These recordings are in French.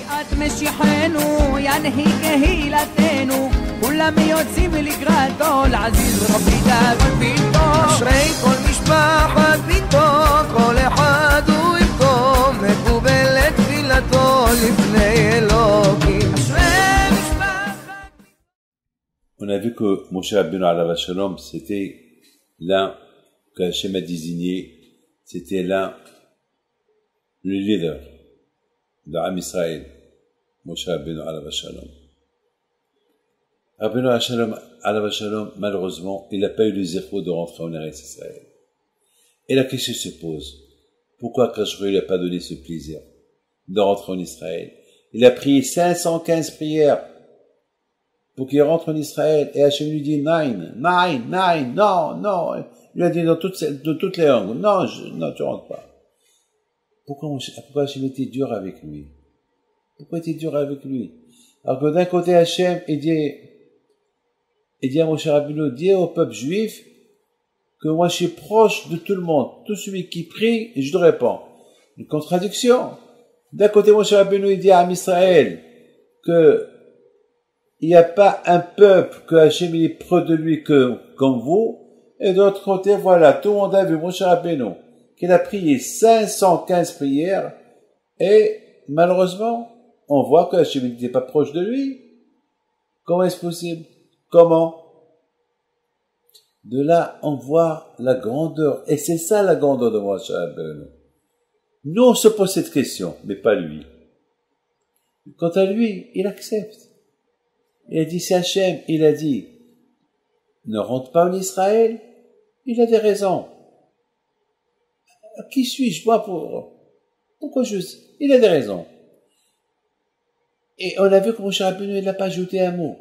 את משיחנו, ינהי קהילתנו, כולם יוצאים לקראתו, לעזיז רבי דוד ביתו. אשרי כל משפחת ביתו, כל אחד הוא איתו, מקובלת תפילתו לפני אלוקים. אשרי משפחת. On a vu que Moshe Rabbeinu alav shalom, c'était l'un que Hachem a désigné, c'était l'un, le leader de Am Israël, Moshe Rabbeinu alav shalom. Rabbeinu alav shalom, malheureusement, il n'a pas eu le zéro de rentrer en Eretz Israël. Et la question se pose, pourquoi Akash Baruch Hu n'a pas donné ce plaisir de rentrer en Israël? Il a prié 515 prières pour qu'il rentre en Israël, et Hachem lui dit, non, non. Il a dit dans toutes les langues, non, tu rentres pas. Pourquoi Hachem était dur avec lui? Pourquoi était dur avec lui? Alors que d'un côté, Hachem, il dit à Moshe Rabbeinu, dis au peuple juif, que moi je suis proche de tout le monde. Tout celui qui prie, je le réponds. Une contradiction. D'un côté, Moshe Rabbeinu, il dit à Am Israël, que il n'y a pas un peuple que Hachem est près de lui comme vous. Et de l'autre côté, voilà, tout le monde a vu Moshe Rabbeinu, qu'il a prié 515 prières, et malheureusement, on voit que Hachem n'était pas proche de lui. Comment est-ce possible? Comment? De là, on voit la grandeur, et c'est ça la grandeur de Moshe Rabbeinu. Nous, on se pose cette question, mais pas lui. Quant à lui, il accepte. Il a dit, c'est Hachem, il a dit, ne rentre pas en Israël, il a des raisons. Qui suis-je, moi, pourquoi il a des raisons. Et on a vu que Moshe Rabbeinu, il n'a pas ajouté un mot.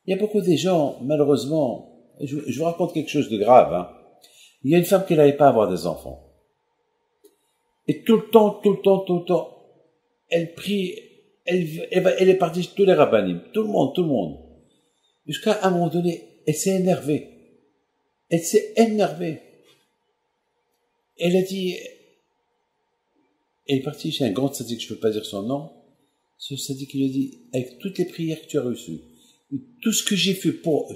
Il y a beaucoup de gens, malheureusement, je vous raconte quelque chose de grave, hein. Il y a une femme qui n'arrive pas à avoir des enfants. Et tout le temps, elle prie, elle est partie chez tous les rabbinim, tout le monde. Jusqu'à un moment donné, elle s'est énervée. Elle a dit, elle est partie chez un grand tzaddik, je ne peux pas dire son nom. Ce tzaddik, il lui a dit, avec toutes les prières que tu as reçues, tout ce que j'ai fait pour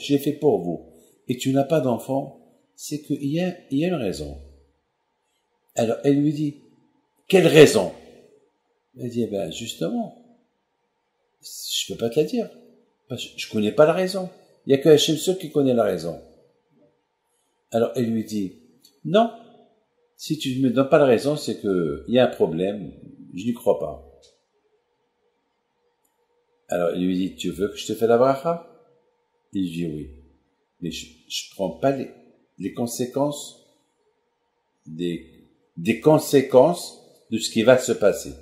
vous, et tu n'as pas d'enfant, c'est qu'il y a une raison. Alors, elle lui dit, quelle raison? Elle dit, justement, je peux pas te la dire. Parce que je connais pas la raison. Il y a que Hachem seul qui connaît la raison. Alors, elle lui dit, non, si tu ne me donnes pas la raison, c'est que il y a un problème, je n'y crois pas. Alors, il lui dit, tu veux que je te fasse la bracha? Il dit oui. Mais je prends pas les conséquences des conséquences de ce qui va se passer.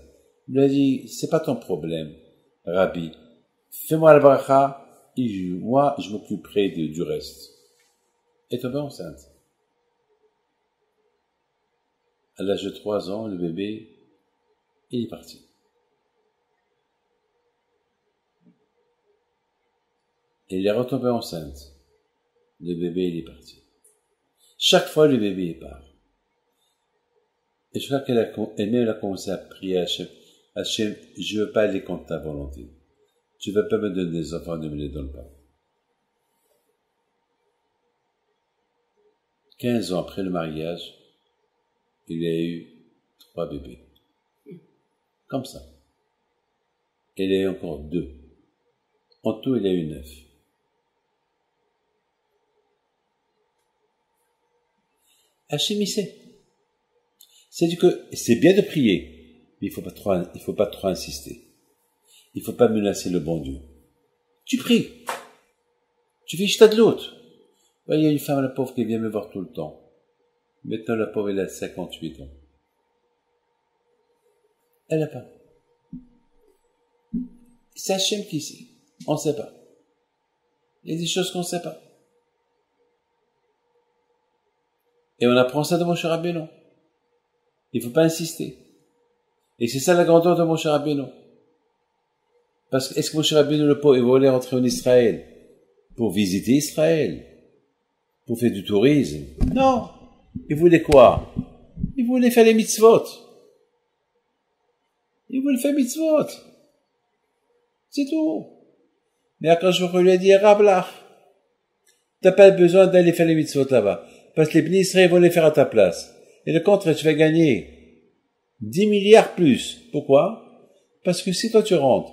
Il lui a dit, c'est pas ton problème, Rabbi. Fais-moi la bracha, et moi, je m'occuperai du reste. Elle est tombée enceinte. À l'âge de 3 ans, le bébé, il est parti. Elle est retombée enceinte. Le bébé, il est parti. Chaque fois, le bébé, il part. Et je crois qu'elle a commencé à prier à Hachem. Hachem, je veux pas aller contre ta volonté. Tu veux pas me donner des enfants, ne me les donne pas. 15 ans après le mariage, il a eu 3 bébés. Comme ça. Il a eu encore 2. En tout, il a eu 9. Hachem, il sait. C'est-à-dire que c'est bien de prier, mais il faut pas trop insister. Il faut pas menacer le bon Dieu. Tu pries. Tu fais jeter de l'autre. Il y a une femme, la pauvre, qui vient me voir tout le temps. Maintenant, la pauvre, elle a 58 ans. Elle n'a pas. C'est Hachem qui sait. On ne sait pas. Il y a des choses qu'on ne sait pas. Et on apprend ça de Moshe Rabbeinu. Il ne faut pas insister. Et c'est ça la grandeur de Moshe Rabbeinu. Parce que, est-ce que Moshe Rabbeinu, le pauvre, il voulait rentrer en Israël pour visiter Israël? Pour faire du tourisme? Non. Il voulait quoi? Il voulait faire les mitzvot. Il voulait faire mitzvot. C'est tout. Mais quand je lui ai dit, Rabla, t'as pas besoin d'aller faire les mitzvot là-bas. Parce que les bénis Israël vont les faire à ta place. Et le contraire, tu vas gagner 10 milliards plus. Pourquoi? Parce que si toi tu rentres,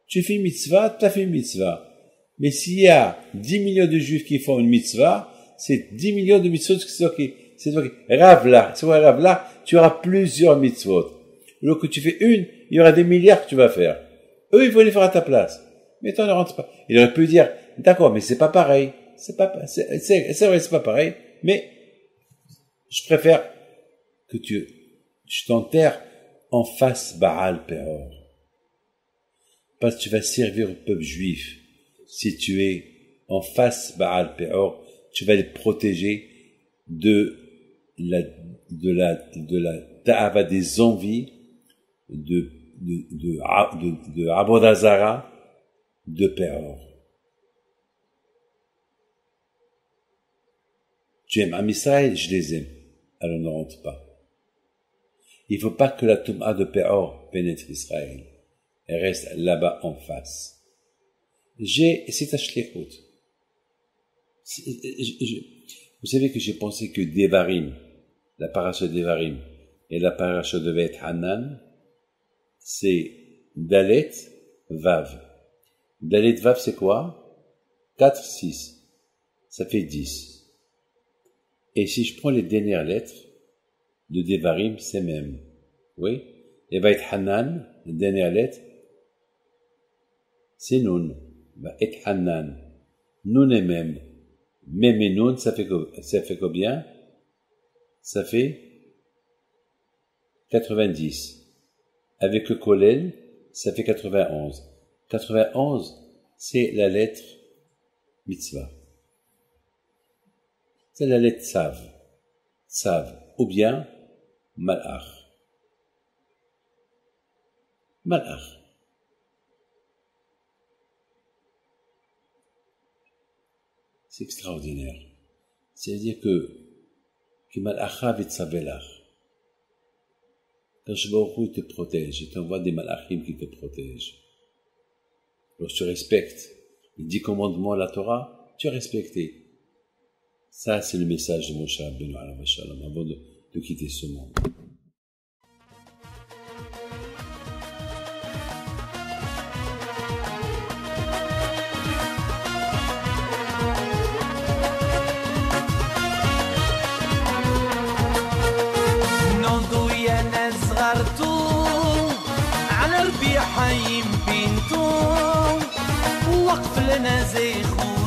tu fais une mitzvah, tu as fait une mitzvah. Mais s'il y a 10 millions de juifs qui font une mitzvah, c'est 10 millions de mitzvot, c'est toi qui, Ravla, c'est vrai, Ravla, tu auras plusieurs mitzvot. Alors que tu fais une, il y aura des milliards que tu vas faire. Eux, ils vont les faire à ta place. Mais toi, ne rentre pas. Il aurait pu dire, d'accord, mais c'est pas pareil. C'est vrai, c'est pas pareil. Mais, je préfère que tu t'enterres en face Baal Peor. Parce que tu vas servir au peuple juif. Si tu es en face Baal Peor, tu vas les protéger de la ta'ava des envies, de Abodazara, de Peor. Tu aimes Am Israël, je les aime. Alors ne rentre pas. Il faut pas que la Touma de Peor pénètre Israël. Elle reste là-bas en face. C'est Ashlichut. Vous savez que j'ai pensé que Devarim, la paracha Devarim, et la paracha devait être Hanan, c'est Dalet, Vav. Dalet, Vav, c'est quoi? 4, 6. Ça fait 10. Et si je prends les dernières lettres de Devarim, c'est même. Oui? Et va être Hanan, les dernières lettres, c'est Nun. Va être Hanan. Nun et même. Même et Nun, ça fait combien? Ça fait 90. Avec le Kolel, ça fait 91. 91, c'est la lettre Mitzvah. C'est la lettre Tzav. Tzav. Ou bien Malach. Malach. C'est extraordinaire. C'est-à-dire que Malacha v'tzavelach. Quand je vois où il te protège, il t'envoie des malachim qui te protègent. Alors tu respectes les 10 commandements de la Torah, tu as respecté. Ça, c'est le message de Moshe Rabbeinu alav shalom avant de quitter ce monde. على ربيع حيم بنتو وقف لنا زي خو